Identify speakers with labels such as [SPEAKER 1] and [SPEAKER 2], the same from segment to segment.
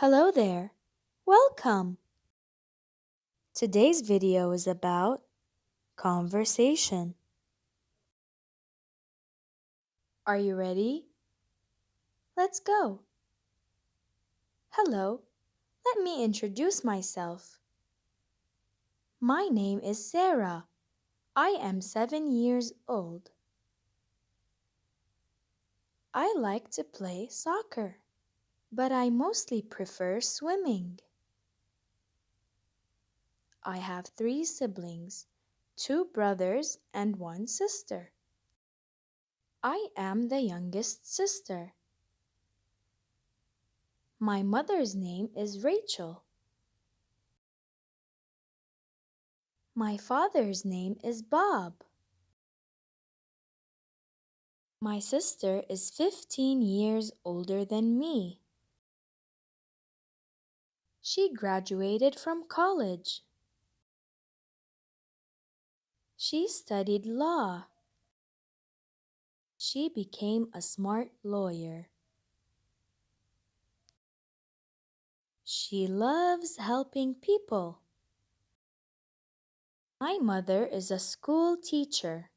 [SPEAKER 1] Hello there. Welcome. Today's video is about conversation. Are you ready? Let's go. Hello. Let me introduce myself. My name is Sarah. I am 7 years old. I like to play soccer, but I mostly prefer swimming. I have 3 siblings, 2 brothers and 1 sister. I am the youngest sister. My mother's name is Rachel. My father's name is Bob. My sister is 15 years older than me. She graduated from college. She studied law. She became a smart lawyer. She loves helping people. My mother is a school teacher.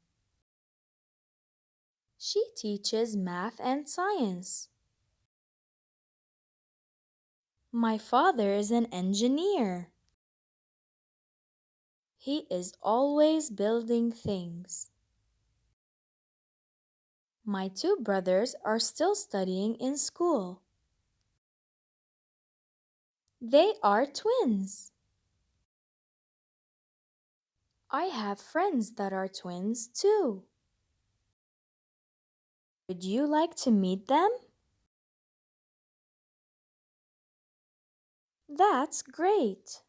[SPEAKER 1] She teaches math and science. My father is an engineer. He is always building things. My 2 brothers are still studying in school. They are twins. I have friends that are twins too. Would you like to meet them? That's great.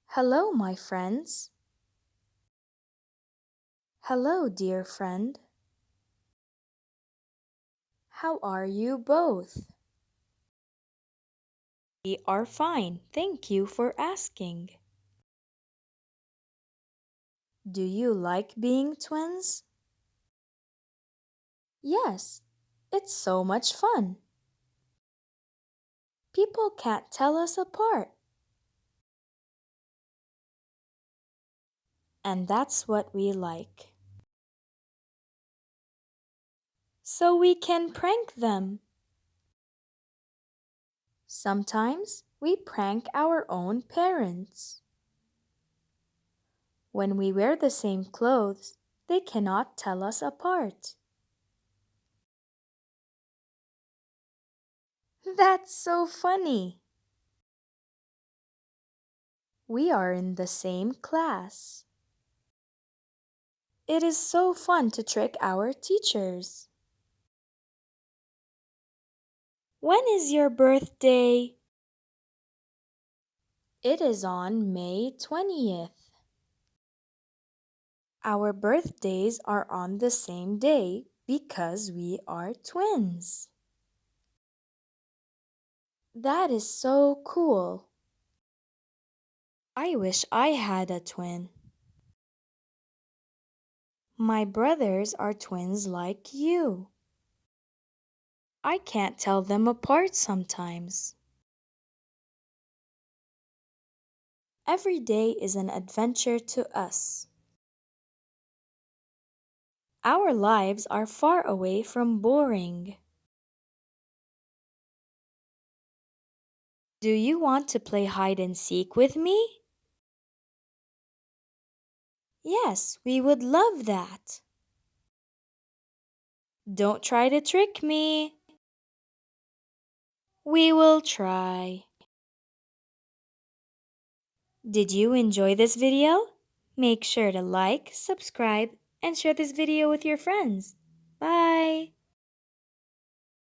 [SPEAKER 1] Hello, my friends. Hello, dear friend. How are you both? We are fine. Thank you for asking. Do you like being twins? Yes, it's so much fun. People can't tell us apart. And that's what we like. So we can prank them. Sometimes we prank our own parents. When we wear the same clothes, they cannot tell us apart. That's so funny. We are in the same class. It is so fun to trick our teachers. When is your birthday? It is on May 20th. Our birthdays are on the same day because we are twins. That is so cool. I wish I had a twin. My brothers are twins like you. I can't tell them apart sometimes. Every day is an adventure to us. Our lives are far away from boring. Do you want to play hide and seek with me? Yes, we would love that. Don't try to trick me. We will try. Did you enjoy this video? Make sure to like, subscribe, and share this video with your friends. Bye!